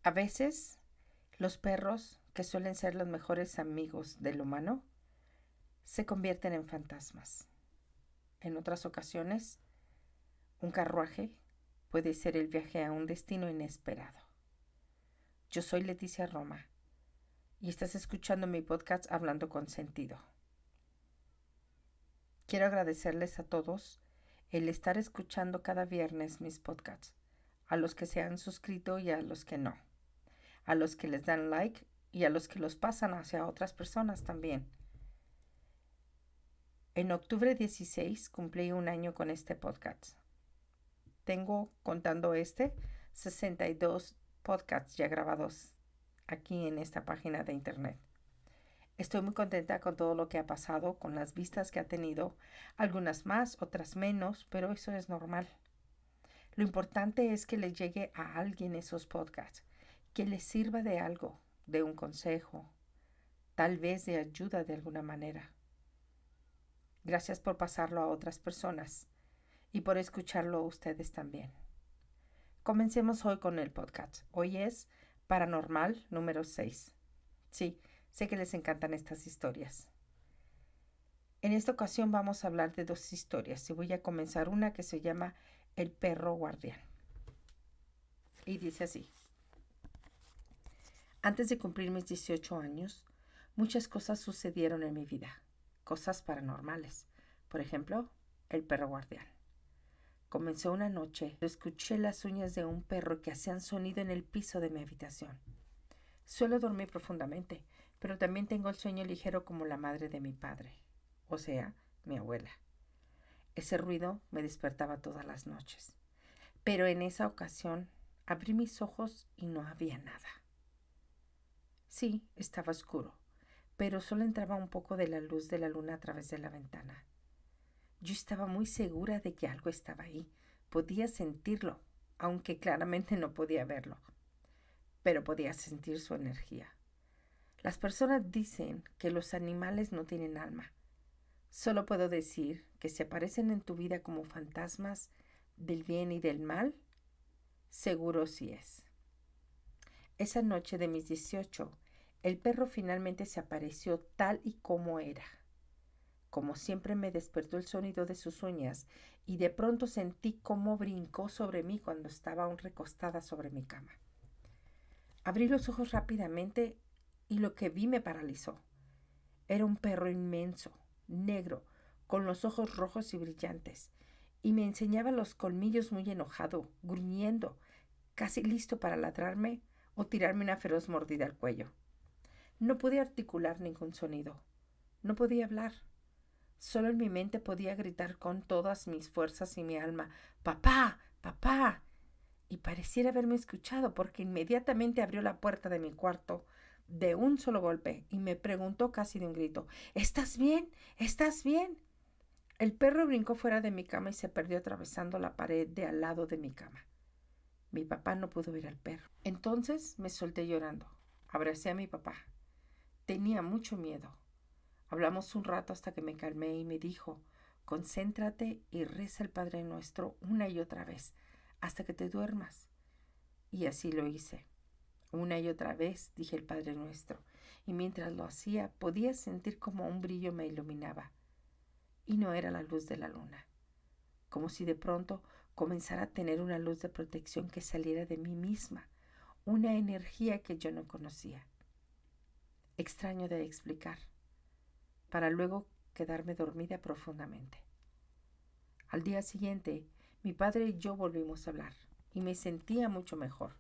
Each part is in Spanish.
A veces, los perros, que suelen ser los mejores amigos del humano, se convierten en fantasmas. En otras ocasiones, un carruaje puede ser el viaje a un destino inesperado. Yo soy Leticia Roma y estás escuchando mi podcast Hablando con Sentido. Quiero agradecerles a todos el estar escuchando cada viernes mis podcasts, a los que se han suscrito y a los que no, a los que les dan like y a los que los pasan hacia otras personas también. En octubre 16 cumplí un año con este podcast. Tengo, contando 62 podcasts ya grabados aquí en esta página de internet. Estoy muy contenta con todo lo que ha pasado, con las vistas que ha tenido, algunas más, otras menos, pero eso es normal. Lo importante es que le llegue a alguien esos podcasts, que les sirva de algo, de un consejo, tal vez de ayuda de alguna manera. Gracias por pasarlo a otras personas y por escucharlo a ustedes también. Comencemos hoy con el podcast. Hoy es Paranormal número 6. Sí, sé que les encantan estas historias. En esta ocasión vamos a hablar de dos historias y voy a comenzar una que se llama El perro guardián. Y dice así. Antes de cumplir mis 18 años, muchas cosas sucedieron en mi vida. Cosas paranormales. Por ejemplo, el perro guardián. Comenzó una noche, escuché las uñas de un perro que hacían sonido en el piso de mi habitación. Suelo dormir profundamente, pero también tengo el sueño ligero como la madre de mi padre, o sea, mi abuela. Ese ruido me despertaba todas las noches. Pero en esa ocasión abrí mis ojos y no había nada. Sí, estaba oscuro, pero solo entraba un poco de la luz de la luna a través de la ventana. Yo estaba muy segura de que algo estaba ahí. Podía sentirlo, aunque claramente no podía verlo, pero podía sentir su energía. Las personas dicen que los animales no tienen alma. Solo puedo decir que si aparecen en tu vida como fantasmas del bien y del mal, seguro sí es. Esa noche de mis 18, el perro finalmente se apareció tal y como era. Como siempre me despertó el sonido de sus uñas y de pronto sentí cómo brincó sobre mí cuando estaba aún recostada sobre mi cama. Abrí los ojos rápidamente y lo que vi me paralizó. Era un perro inmenso, negro, con los ojos rojos y brillantes, y me enseñaba los colmillos muy enojado, gruñendo, casi listo para ladrarme o tirarme una feroz mordida al cuello. No podía articular ningún sonido. No podía hablar. Solo en mi mente podía gritar con todas mis fuerzas y mi alma, ¡Papá! ¡Papá! Y pareciera haberme escuchado porque inmediatamente abrió la puerta de mi cuarto de un solo golpe y me preguntó casi de un grito, ¿estás bien? ¿Estás bien? El perro brincó fuera de mi cama y se perdió atravesando la pared de al lado de mi cama. Mi papá no pudo ver al perro. Entonces me solté llorando. Abracé a mi papá. Tenía mucho miedo. Hablamos un rato hasta que me calmé y me dijo, concéntrate y reza el Padre Nuestro una y otra vez, hasta que te duermas. Y así lo hice. Una y otra vez dije el Padre Nuestro, y mientras lo hacía podía sentir como un brillo me iluminaba. Y no era la luz de la luna, como si de pronto comenzara a tener una luz de protección que saliera de mí misma, una energía que yo no conocía. Extraño de explicar, para luego quedarme dormida profundamente. Al día siguiente, mi padre y yo volvimos a hablar, y me sentía mucho mejor.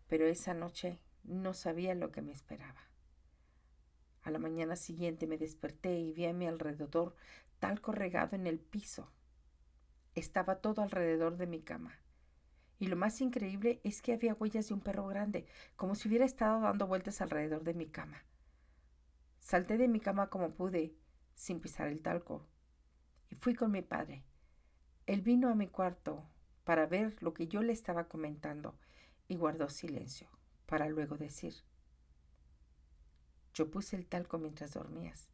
Pero esa noche no sabía lo que me esperaba. A la mañana siguiente me desperté y vi a mi alrededor talco regado en el piso. Estaba todo alrededor de mi cama. Y lo más increíble es que había huellas de un perro grande, como si hubiera estado dando vueltas alrededor de mi cama. Salté de mi cama como pude, sin pisar el talco, y fui con mi padre. Él vino a mi cuarto para ver lo que yo le estaba comentando y guardó silencio, para luego decir, yo puse el talco mientras dormías.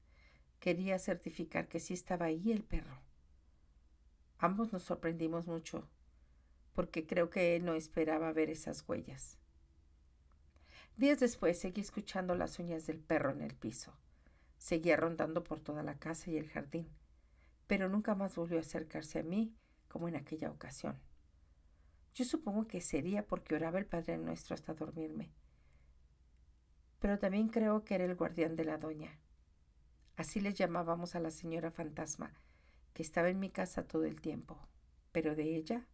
Quería certificar que sí estaba ahí el perro. Ambos nos sorprendimos mucho, porque creo que él no esperaba ver esas huellas. Días después seguí escuchando las uñas del perro en el piso. Seguía rondando por toda la casa y el jardín, pero nunca más volvió a acercarse a mí como en aquella ocasión. Yo supongo que sería porque oraba el Padre Nuestro hasta dormirme, pero también creo que era el guardián de la doña. Así le llamábamos a la señora fantasma, que estaba en mi casa todo el tiempo, pero de ella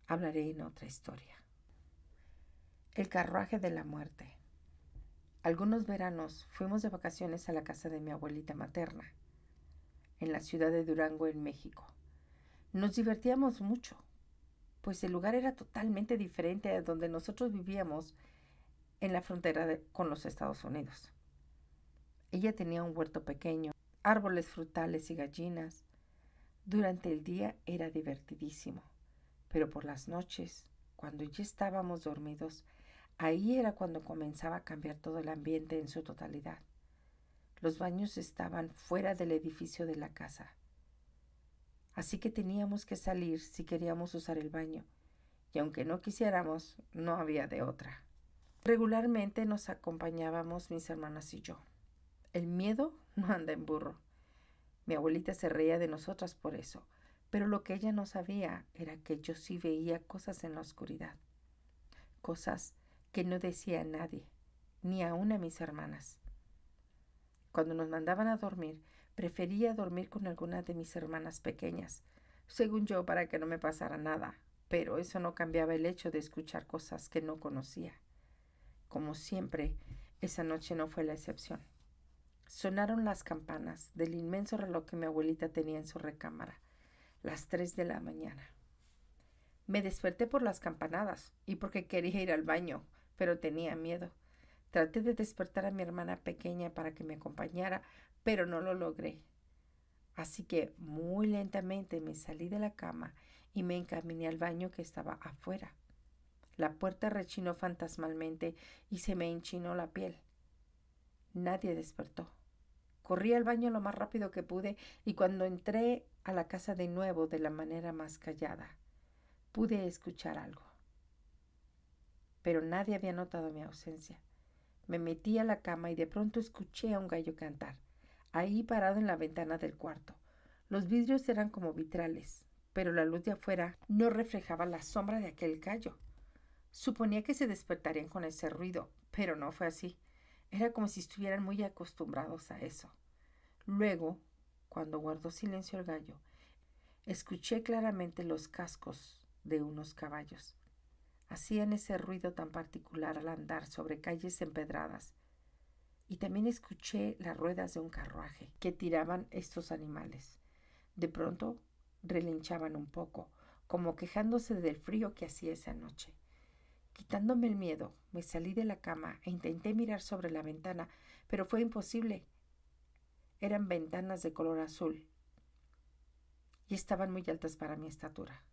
hablaré en otra historia. El carruaje de la muerte. Algunos veranos fuimos de vacaciones a la casa de mi abuelita materna, en la ciudad de Durango, en México. Nos divertíamos mucho, pues el lugar era totalmente diferente a donde nosotros vivíamos en la frontera con los Estados Unidos. Ella tenía un huerto pequeño, árboles frutales y gallinas. Durante el día era divertidísimo, pero por las noches, cuando ya estábamos dormidos, ahí era cuando comenzaba a cambiar todo el ambiente en su totalidad. Los baños estaban fuera del edificio de la casa, así que teníamos que salir si queríamos usar el baño, y aunque no quisiéramos, no había de otra. Regularmente nos acompañábamos mis hermanas y yo. El miedo no anda en burro. Mi abuelita se reía de nosotras por eso, pero lo que ella no sabía era que yo sí veía cosas en la oscuridad, cosas que no decía a nadie, ni aún a mis hermanas. Cuando nos mandaban a dormir, prefería dormir con alguna de mis hermanas pequeñas, según yo, para que no me pasara nada, pero eso no cambiaba el hecho de escuchar cosas que no conocía. Como siempre, esa noche no fue la excepción. Sonaron las campanas del inmenso reloj que mi abuelita tenía en su recámara, las 3 de la mañana. Me desperté por las campanadas y porque quería ir al baño, pero tenía miedo. Traté de despertar a mi hermana pequeña para que me acompañara, pero no lo logré. Así que muy lentamente me salí de la cama y me encaminé al baño que estaba afuera. La puerta rechinó fantasmalmente y se me enchinó la piel. Nadie despertó. Corrí al baño lo más rápido que pude y cuando entré a la casa de nuevo de la manera más callada, pude escuchar algo. Pero nadie había notado mi ausencia. Me metí a la cama y de pronto escuché a un gallo cantar, ahí parado en la ventana del cuarto. Los vidrios eran como vitrales, pero la luz de afuera no reflejaba la sombra de aquel gallo. Suponía que se despertarían con ese ruido, pero no fue así. Era como si estuvieran muy acostumbrados a eso. Luego, cuando guardó silencio el gallo, escuché claramente los cascos de unos caballos. Hacían ese ruido tan particular al andar sobre calles empedradas. Y también escuché las ruedas de un carruaje que tiraban estos animales. De pronto relinchaban un poco, como quejándose del frío que hacía esa noche. Quitándome el miedo, me salí de la cama e intenté mirar sobre la ventana, pero fue imposible. Eran ventanas de color azul y estaban muy altas para mi estatura.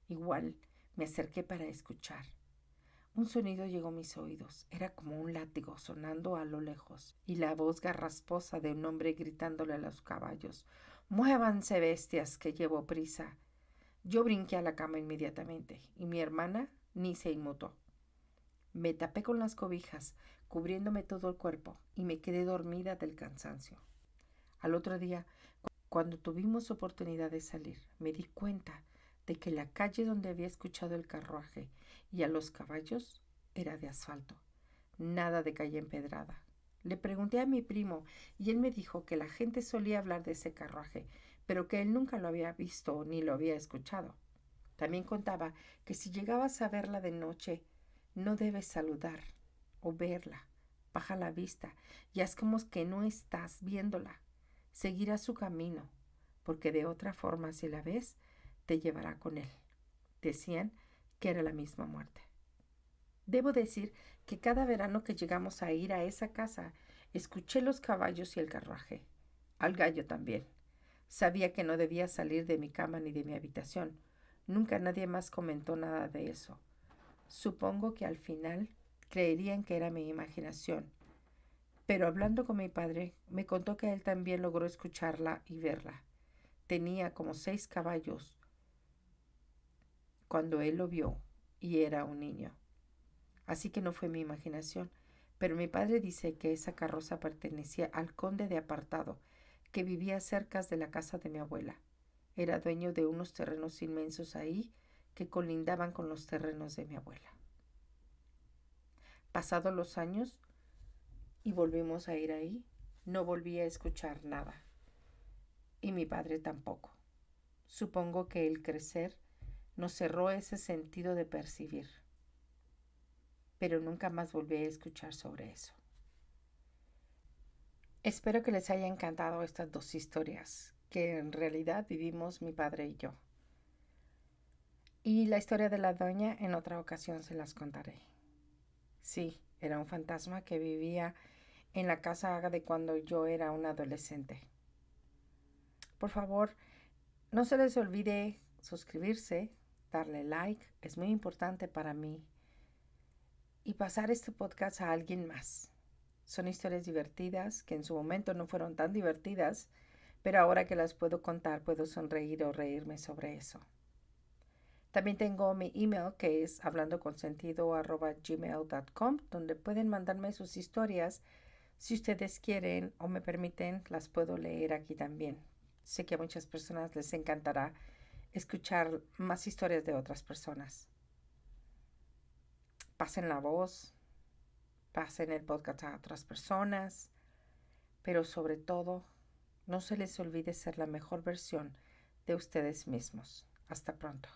Igual me acerqué para escuchar. Un sonido llegó a mis oídos. Era como un látigo sonando a lo lejos y la voz garrasposa de un hombre gritándole a los caballos: «¡Muévanse, bestias, que llevo prisa!». Yo brinqué a la cama inmediatamente y mi hermana ni se inmutó. Me tapé con las cobijas, cubriéndome todo el cuerpo, y me quedé dormida del cansancio. Al otro día, cuando tuvimos oportunidad de salir, me di cuenta de que la calle donde había escuchado el carruaje y a los caballos era de asfalto, nada de calle empedrada. Le pregunté a mi primo y él me dijo que la gente solía hablar de ese carruaje, pero que él nunca lo había visto ni lo había escuchado. También contaba que si llegabas a verla de noche, no debes saludar o verla. Baja la vista y haz como que no estás viéndola. Seguirá su camino, porque de otra forma, si la ves, te llevará con él. Decían que era la misma muerte. Debo decir que cada verano que llegamos a ir a esa casa, escuché los caballos y el carruaje. Al gallo también. Sabía que no debía salir de mi cama ni de mi habitación. Nunca nadie más comentó nada de eso. Supongo que al final creerían que era mi imaginación. Pero hablando con mi padre, me contó que él también logró escucharla y verla. Tenía como 6 caballos cuando él lo vio y era un niño. así que no fue mi imaginación. Pero mi padre dice que esa carroza pertenecía al conde de Apartado, que vivía cerca de la casa de mi abuela. Era dueño de unos terrenos inmensos ahí que colindaban con los terrenos de mi abuela. Pasados los años y volvimos a ir ahí, no volví a escuchar nada. Y mi padre tampoco. Supongo que el crecer nos cerró ese sentido de percibir. Pero nunca más volví a escuchar sobre eso. Espero que les haya encantado estas dos historias que en realidad vivimos mi padre y yo. Y la historia de la doña en otra ocasión se las contaré. Sí, era un fantasma que vivía en la casa de cuando yo era un adolescente. Por favor, no se les olvide suscribirse, darle like, es muy importante para mí, y pasar este podcast a alguien más. Son historias divertidas que en su momento no fueron tan divertidas, pero ahora que las puedo contar puedo sonreír o reírme sobre eso. También tengo mi email que es hablandoconsentido@gmail.com, donde pueden mandarme sus historias. Si ustedes quieren o me permiten, las puedo leer aquí también. Sé que a muchas personas les encantará escuchar más historias de otras personas. Pasen la voz, pasen el podcast a otras personas, pero sobre todo, no se les olvide ser la mejor versión de ustedes mismos. Hasta pronto.